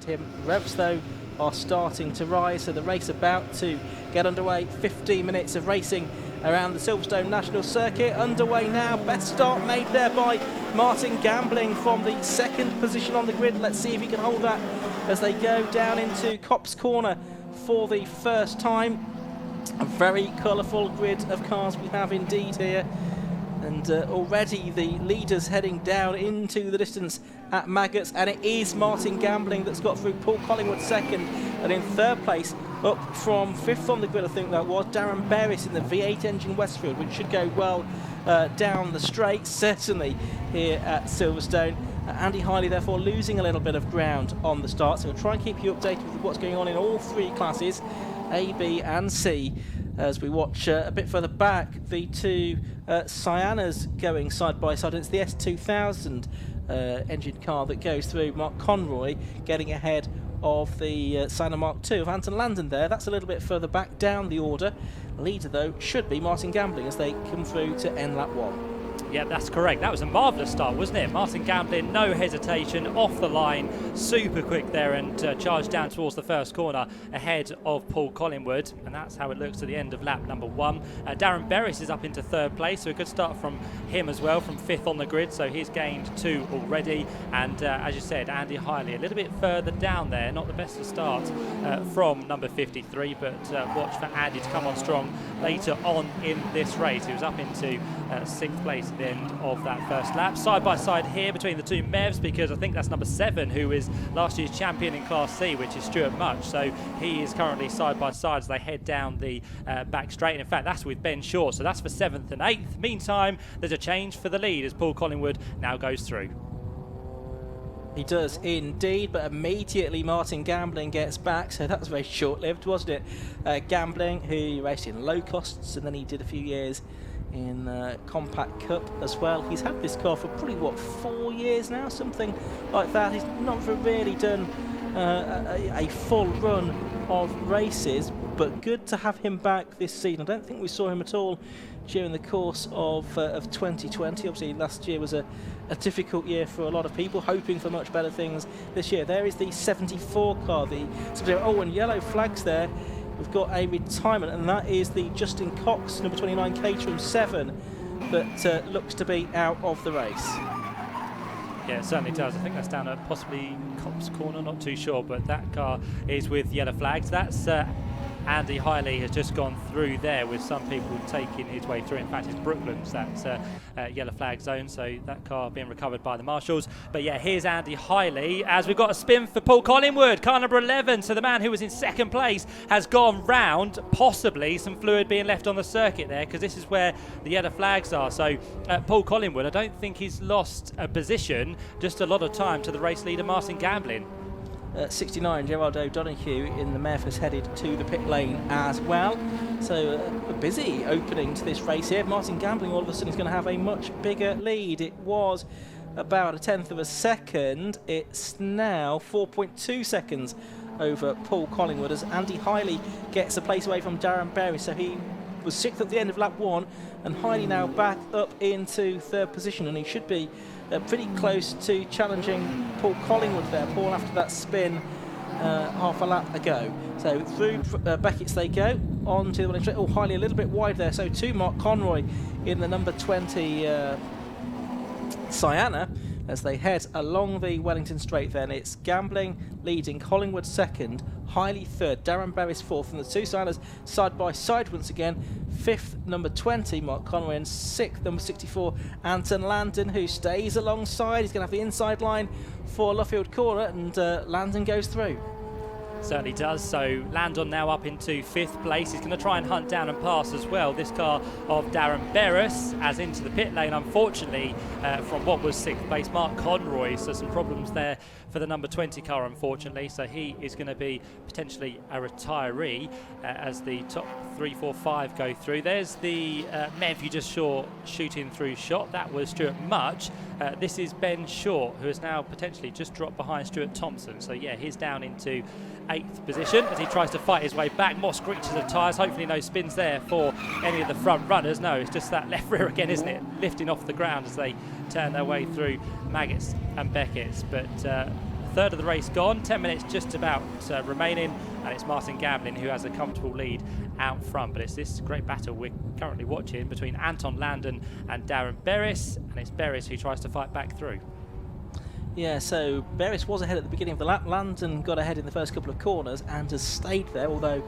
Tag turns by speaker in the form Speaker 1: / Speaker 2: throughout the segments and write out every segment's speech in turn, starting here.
Speaker 1: him. Revs, though, are starting to rise, so the race about to get underway. 15 minutes of racing around the Silverstone National Circuit underway now. Best start made there by Martin Gambling from the second position on the grid. Let's see if he can hold that as they go down into Copse Corner for the first time. A very colourful grid of cars we have indeed here, and already the leaders heading down into the distance at Maggots, and it is Martin Gambling that's got through. Paul Collingwood second, and in third place, up from fifth on the grid I think that was, Darren Berris in the V8 engine Westfield, which should go well down the straight, certainly here at Silverstone. Andy Hiley therefore losing a little bit of ground on the start, so we'll try and keep you updated with what's going on in all three classes, A, B and C, as we watch a bit further back the two Cyanas going side by side. It's the S2000 engine car that goes through. Mark Conroy getting ahead of the Cyana Mark II of Anton Landon there. That's a little bit further back down the order. Leader though should be Martin Gambling as they come through to end lap 1.
Speaker 2: Yeah, that's correct. That was a marvellous start, wasn't it? Martin Gambling, no hesitation, off the line, super quick there, and charged down towards the first corner ahead of Paul Collingwood, and that's how it looks to the end of lap number 1. Darren Berris is up into third place, so a good start from him as well, from fifth on the grid, so he's gained 2 already. And as you said, Andy Hiley a little bit further down there, not the best of start from number 53, but watch for Andy to come on strong later on in this race. He was up into 6th place at the end of that first lap. Side by side here between the two Mevs, because I think that's number 7 who is last year's champion in Class C, which is Stuart Much. So he is currently side by side as they head down the back straight. And in fact, that's with Ben Short, so that's for 7th and 8th. Meantime, there's a change for the lead as Paul Collingwood now goes through.
Speaker 1: He does indeed, but immediately Martin Gambling gets back, so that was very short-lived, wasn't it? Gambling, who raced in low costs, and then he did a few years in Compact Cup as well. He's had this car for probably, what, 4 years now, something like that. He's not really done a full run of races, but good to have him back this season. I don't think we saw him at all during the course of 2020. Obviously last year was a difficult year for a lot of people, hoping for much better things this year. There is the 74 car, and yellow flags there. We've got a retirement, and that is the Justin Cox, number 29, Caterham 7, that looks to be out of the race.
Speaker 2: Yeah, it certainly does. I think that's down at possibly Copse Corner, not too sure, but that car is with yellow flags. That's Andy Hiley has just gone through there, with some people taking his way through. In fact, it's Brooklands, that's yellow flag zone, so that car being recovered by the marshals. But yeah, here's Andy Hiley as we've got a spin for Paul Collingwood, car number 11. So the man who was in second place has gone round, possibly some fluid being left on the circuit there, because this is where the yellow flags are. So Paul Collingwood, I don't think he's lost a position, just a lot of time to the race leader Martin Gambling.
Speaker 1: 69, Gerard O'Donoghue in the MEV has headed to the pit lane as well. So a busy opening to this race here. Martin Gambling all of a sudden is going to have a much bigger lead. It was about a 1/10 of a second. It's now 4.2 seconds over Paul Collingwood as Andy Hiley gets a place away from Darren Berry. So he was 6th at the end of lap 1, and Hiley now back up into 3rd position, and he should be pretty close to challenging Paul Collingwood there. Paul, after that spin half a lap ago. So through Beckett's they go, on to the running straight. Oh, Hiley a little bit wide there, so to Mark Conroy in the number 20 Cyana as they head along the Wellington straight. Then it's Gambling leading, Collingwood 2nd, Hiley 3rd, Darren Berris 4th, and the two Cyanas side by side once again. 5th, number 20, Mark Conroy, and 6th, number 64, Anton Landon, who stays alongside. He's going to have the inside line for Luffield Corner, and Landon goes through.
Speaker 2: Certainly does. So Landon now up into 5th place. He's going to try and hunt down and pass as well this car of Darren Berris as into the pit lane, unfortunately, from what was 6th place, Mark Conroy. So some problems there for the number 20 car, unfortunately. So he is going to be potentially a retiree as the top 3, 4, 5 go through. There's the Mev you just saw shooting through shot. That was Stuart Much. This is Ben Short, who has now potentially just dropped behind Stuart Thompson. So yeah, he's down into 8th position as he tries to fight his way back. More screeches of tyres, hopefully no spins there for any of the front runners. No, it's just that left rear again, isn't it? Lifting off the ground as they turn their way through Maggots and Beckett's. But third of the race gone, 10 minutes just about remaining, and it's Martin Gambling who has a comfortable lead out front. But it's this great battle we're currently watching between Anton Landon and Darren Berris, and it's Berris who tries to fight back through.
Speaker 1: Yeah, so Berris was ahead at the beginning of the lap. Landon got ahead in the first couple of corners and has stayed there, although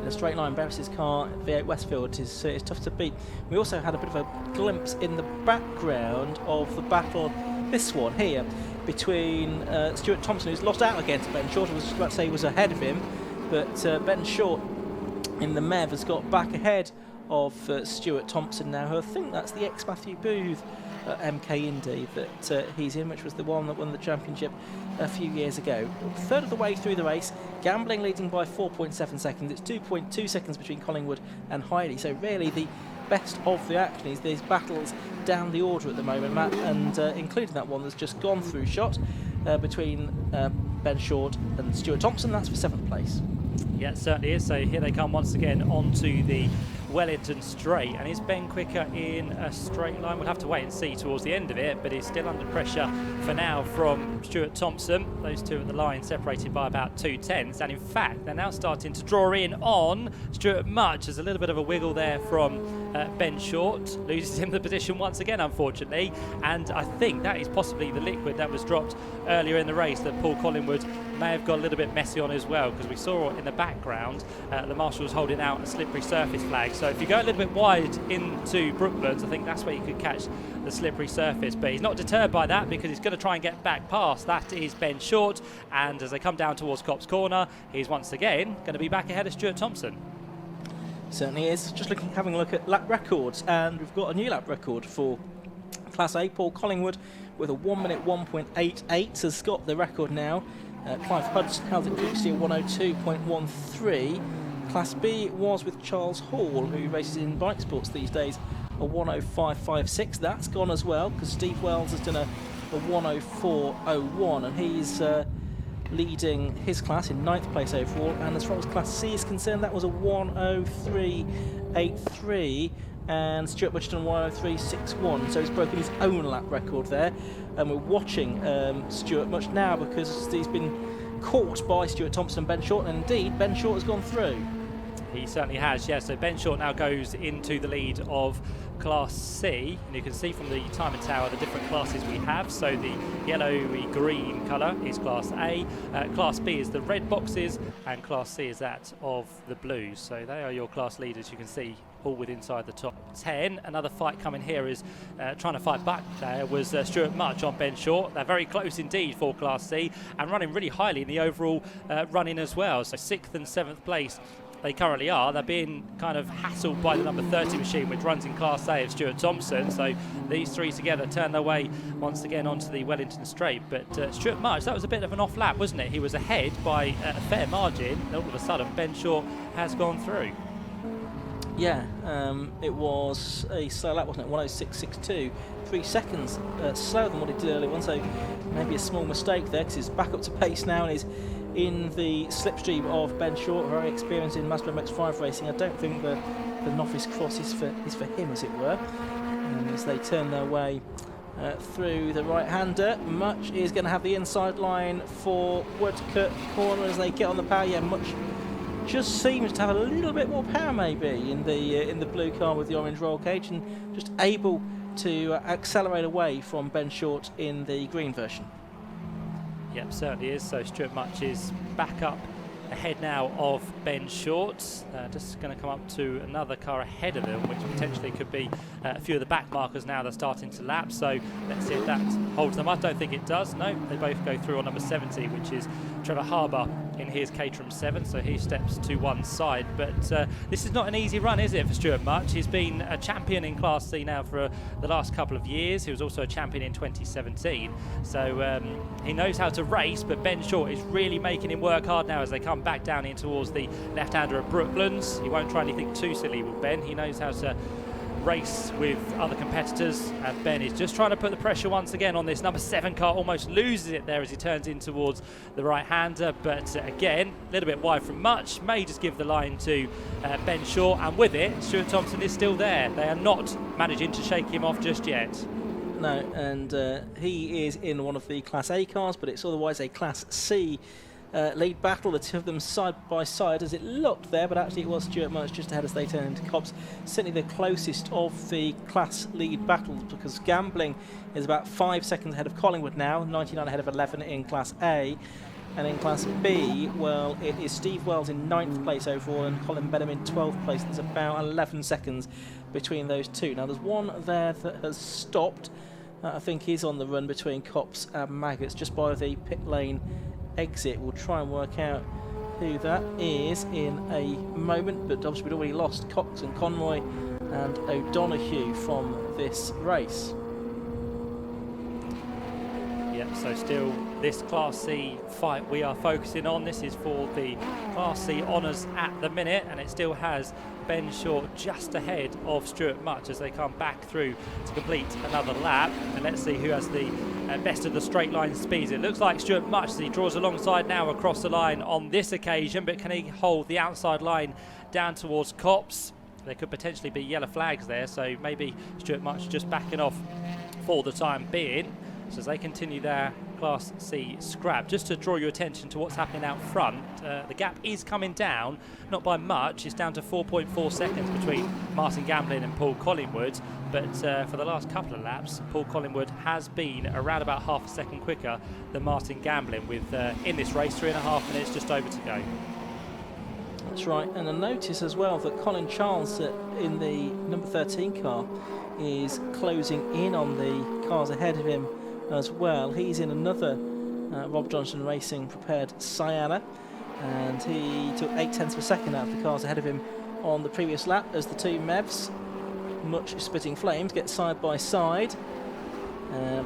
Speaker 1: in a straight line, Berris's car, V8 Westfield, is tough to beat. We also had a bit of a glimpse in the background of the battle, this one here, between Stuart Thompson, who's lost out against Ben Short. I was just about to say he was ahead of him, but Ben Short in the MEV has got back ahead of Stuart Thompson now, who I think that's the ex-Matthew Booth MK Indy that he's in, which was the one that won the championship a few years ago. Third of the way through the race, Gambling leading by 4.7 seconds. It's 2.2 seconds between Collingwood and Heidi, so really the best of the action is these battles down the order at the moment, Matt, and including that one that's just gone through shot between Ben Short and Stuart Thompson. That's for 7th place.
Speaker 2: Yeah, it certainly is. So here they come once again onto the Wellington straight, and is Ben quicker in a straight line? We'll have to wait and see towards the end of it, but he's still under pressure for now from Stuart Thompson. Those two at the line separated by about 2/10, and in fact they're now starting to draw in on Stuart Much. There's a little bit of a wiggle there from Ben Short, loses him the position once again, unfortunately, and I think that is possibly the liquid that was dropped earlier in the race that Paul Collingwood may have got a little bit messy on as well, because we saw in the background the marshals holding out a slippery surface flag. So if you go a little bit wide into Brooklands, I think that's where you could catch the slippery surface. But he's not deterred by that, because he's going to try and get back past. That is Ben Short, and as they come down towards Copse Corner, he's once again going to be back ahead of Stuart Thompson.
Speaker 1: Certainly is. Just having a look at lap records, and we've got a new lap record for Class A. Paul Collingwood with a 1 minute 1.88 has got the record now. Clive Hudson held it previously at 102.13. Class B was with Charles Hall, who races in bike sports these days, a 105.56. That's gone as well, because Steve Wells has done a 104.01, and he's leading his class in 9th place overall. And as far as Class C is concerned, that was a 103.83, and Stuart Butch done 103.61, so he's broken his own lap record there. And we're watching Stuart Much now, because he's been caught by Stuart Thompson and Ben Short, and indeed Ben Short has gone through.
Speaker 2: He certainly has, yes. So Ben Short now goes into the lead of Class C, and you can see from the timing tower the different classes we have. So the yellowy green colour is Class A, Class B is the red boxes, and Class C is that of the blues. So they are your class leaders, you can see, all with inside the top 10. Another fight coming here is trying to fight back there was Stuart Much on Ben Short. They're very close indeed for Class C, and running really highly in the overall running as well. So 6th and 7th place they currently are. They're being kind of hassled by the number 30 machine, which runs in Class A of Stuart Thompson. So these three together turn their way once again onto the Wellington straight. But Stuart Much, that was a bit of an off lap, wasn't it? He was ahead by a fair margin. All of a sudden Ben Short has gone through.
Speaker 1: Yeah, it was a slow lap, wasn't it? 106.62, 3 seconds slower than what he did earlier on, so maybe a small mistake there, because he's back up to pace now and is in the slipstream of Ben Short, very experienced in Mazda MX-5 racing. I don't think the novice cross is for him, as it were. And as they turn their way through the right-hander, Much is going to have the inside line for Woodcut Corner as they get on the power. Yeah, Much just seems to have a little bit more power maybe in the blue car with the orange roll cage, and just able to accelerate away from Ben Short in the green version.
Speaker 2: Yep, certainly is. So Stuart Much is back up ahead now of Ben Short. Just going to come up to another car ahead of them, which potentially could be a few of the back markers now they're starting to lap. So let's see if that holds them. I don't think it does. No, they both go through on number 70, which is Trevor Harbour in his Caterham 7, so he steps to one side. But this is not an easy run, is it, for Stuart Much? He's been a champion in Class C now for the last couple of years. He was also a champion in 2017, so he knows how to race, but Ben Short is really making him work hard now as they come back down in towards the left-hander of Brooklands. He won't try anything too silly with Ben. He knows how to race with other competitors, and Ben is just trying to put the pressure once again on this number 7 car. Almost loses it there as he turns in towards the right-hander, but again a little bit wide from Much. May just give the line to Ben Short, and with it Stuart Thompson is still there. They are not managing to shake him off just yet.
Speaker 1: No, and he is in one of the Class A cars, but it's otherwise a Class C lead battle. The two of them side by side as it looked there, but actually it was Stuart Much just ahead as they turned into Copse. Certainly the closest of the Class lead battles, because Gambling is about 5 seconds ahead of Collingwood now, 99 ahead of 11 in Class A. And in Class B, well, it is Steve Wells in 9th place overall and Colin Benham in 12th place. There's about 11 seconds between those two. Now, there's one there that has stopped. I think he's on the run between Copse and Maggots, just by the pit lane exit. We'll try and work out who that is in a moment, but obviously we'd already lost Cox and Conroy and O'Donoghue from this race.
Speaker 2: Yep, so still this Class C fight we are focusing on. This is for the Class C honours at the minute, and it still has Ben Short just ahead of Stuart Much as they come back through to complete another lap. And let's see who has the best of the straight line speeds. It looks like Stuart Much as he draws alongside now across the line on this occasion, but can he hold the outside line down towards Copse? There could potentially be yellow flags there, so maybe Stuart Much just backing off for the time being. So as they continue their Class C scrap, just to draw your attention to what's happening out front, the gap is coming down, not by much. It's down to 4.4 seconds between Martin Gambling and Paul Collingwood, but for the last couple of laps, Paul Collingwood has been around about half a second quicker than Martin Gambling, with in this race 3.5 minutes just over to go.
Speaker 1: That's right, and I notice as well that Colin Charles in the number 13 car is closing in on the cars ahead of him as well. He's in another Rob Johnson Racing prepared Sienna, and he took 0.8 of a second out of the cars ahead of him on the previous lap as the two Mevs, Much spitting flames, get side by side,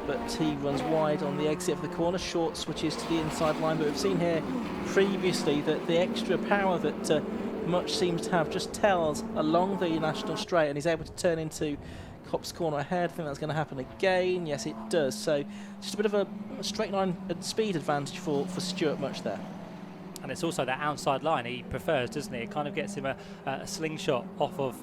Speaker 1: but he runs wide on the exit of the corner. Short switches to the inside line, but we've seen here previously that the extra power that Much seems to have just tells along the national straight, and he's able to turn into Copse corner ahead. I think that's going to happen again. Yes, it does. So just a bit of a straight line speed advantage for Stuart Much there.
Speaker 2: And it's also that outside line he prefers, doesn't he? It kind of gets him a slingshot off of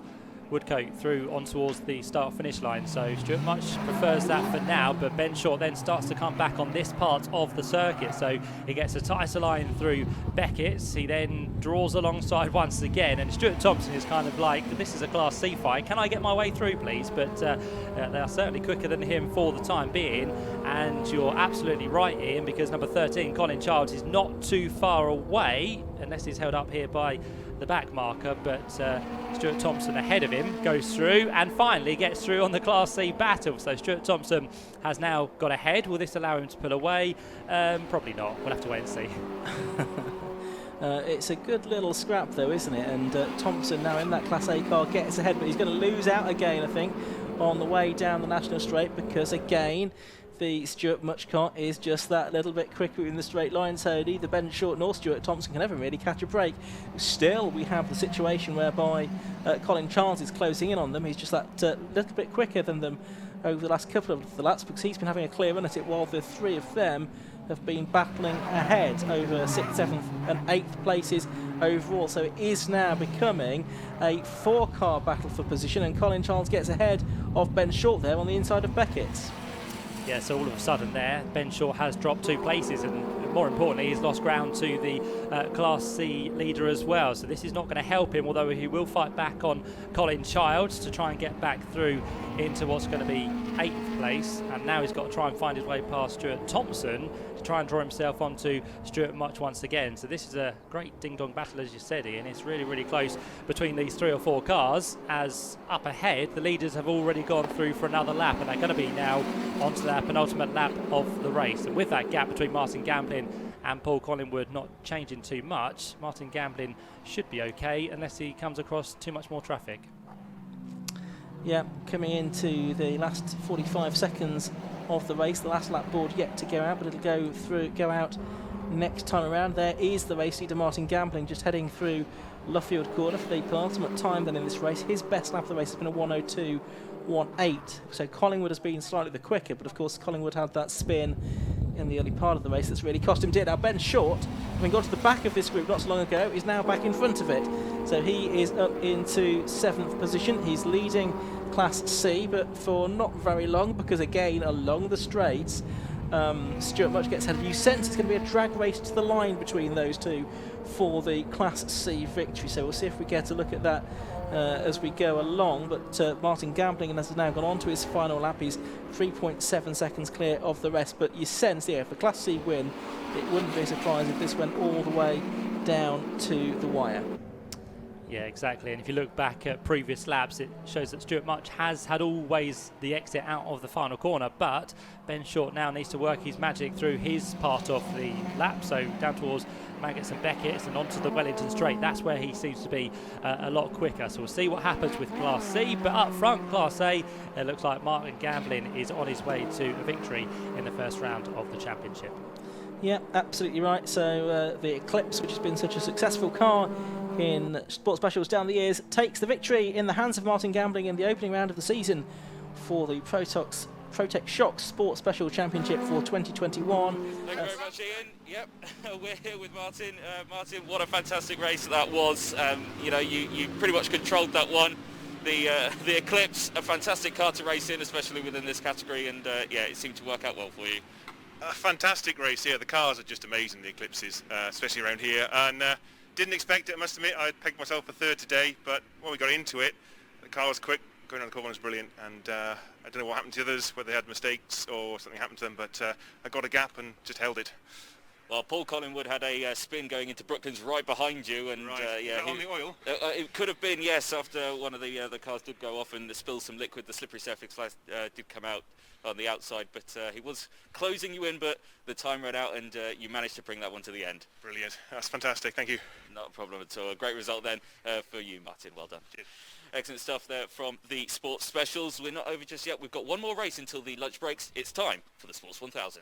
Speaker 2: Woodcote through on towards the start-finish line. So Stuart Much prefers that for now, but Ben Short then starts to come back on this part of the circuit. So he gets a tighter line through Beckett's. He then draws alongside once again, and Stuart Thompson is kind of like, this is a Class C fight. Can I get my way through, please? But they are certainly quicker than him for the time being. And you're absolutely right, Ian, because number 13, Colin Childs, is not too far away, unless he's held up here by the back marker, but Stuart Thompson ahead of him goes through and finally gets through on the Class C battle. So Stuart Thompson has now got ahead. Will this allow him to pull away? Probably not. We'll have to wait and see.
Speaker 1: It's a good little scrap though, isn't it? And Thompson now in that Class A car gets ahead, but he's going to lose out again, I think, on the way down the national straight, because again the Stuart Much car is just that little bit quicker in the straight line, so neither Ben Short nor Stuart Thompson can ever really catch a break. Still, we have the situation whereby Colin Charles is closing in on them. He's just that little bit quicker than them over the last couple of the laps, because he's been having a clear run at it, while the three of them have been battling ahead over 6th, 7th and 8th places overall. So it is now becoming a 4-car battle for position, and Colin Charles gets ahead of Ben Short there on the inside of Beckett's.
Speaker 2: Yeah, so all of a sudden there, Ben Short has dropped 2 places, and more importantly, he's lost ground to the Class C leader as well. So this is not going to help him, although he will fight back on Colin Childs to try and get back through into what's going to be 8th place. And now he's got to try and find his way past Stuart Thompson to try and draw himself onto Stuart Much once again. So this is a great ding-dong battle, as you said, Ian. It's really, really close between these 3 or 4 cars, as up ahead, the leaders have already gone through for another lap, and they're going to be now onto their penultimate lap of the race. And with that gap between Martin Gambling and Paul Collingwood not changing too much, Martin Gambling should be okay unless he comes across too much more traffic.
Speaker 1: Yeah, coming into the last 45 seconds of the race, the last lap board yet to go out, but it'll go out next time around. There is the race leader Martin Gambling just heading through Luffield Corner for the ultimate time then in this race. His best lap of the race has been a 1:02.18, so Collingwood has been slightly the quicker, but of course Collingwood had that spin in the early part of the race that's really cost him dear. Now Ben Short, having got to the back of this group not so long ago, is now back in front of it. So he is up into 7th position. He's leading Class C, but for not very long, because again, along the straights, Stuart Much gets ahead of you. Sense it's going to be a drag race to the line between those two for the Class C victory. So we'll see if we get a look at that as we go along. But Martin Gambling has now gone on to his final lap. He's 3.7 seconds clear of the rest. But you sense, yeah, if the Class C win, it wouldn't be a surprise if this went all the way down to the wire.
Speaker 2: Yeah, exactly. And if you look back at previous laps, it shows that Stuart Much has had always the exit out of the final corner, but Ben Short now needs to work his magic through his part of the lap, so down towards Maggots and Beckett's and onto the Wellington Straight. That's where he seems to be a lot quicker. So we'll see what happens with Class C, but up front, Class A, it looks like Martin Gambling is on his way to a victory in the first round of the championship.
Speaker 1: Yeah, absolutely right. So the Eclipse, which has been such a successful car in Sports Specials down the years, takes the victory in the hands of Martin Gambling in the opening round of the season for the Protech Shocks Sports Special Championship for 2021.
Speaker 3: Thank you very much, Ian. Yep, we're here with Martin. Martin, what a fantastic race that was. You know, you pretty much controlled that one. The Eclipse, a fantastic car to race in, especially within this category, and yeah, it seemed to work out well for you.
Speaker 4: A fantastic race here. The cars are just amazing, the Eclipses, especially around here. And didn't expect it, I must admit. I pegged myself for third today, but when we got into it, the car was quick. Going on the corner was brilliant, and I don't know what happened to the others, whether they had mistakes or something happened to them, but I got a gap and just held it.
Speaker 3: Well, Paul Collingwood had a spin going into Brooklands right behind you, and
Speaker 4: right.
Speaker 3: yeah,
Speaker 4: On the oil.
Speaker 3: It could have been, yes, after one of the cars did go off and spill some liquid. The slippery surface did come out on the outside, but he was closing you in, but the time ran out, and you managed to bring that one to the end.
Speaker 4: Brilliant. That's fantastic. Thank you.
Speaker 3: Not a problem at all. A great result then for you, Martin. Well done.
Speaker 4: Cheers.
Speaker 3: Excellent stuff there from the Sports Specials. We're not over just yet. We've got one more race until the lunch breaks. It's time for the Sports 1000.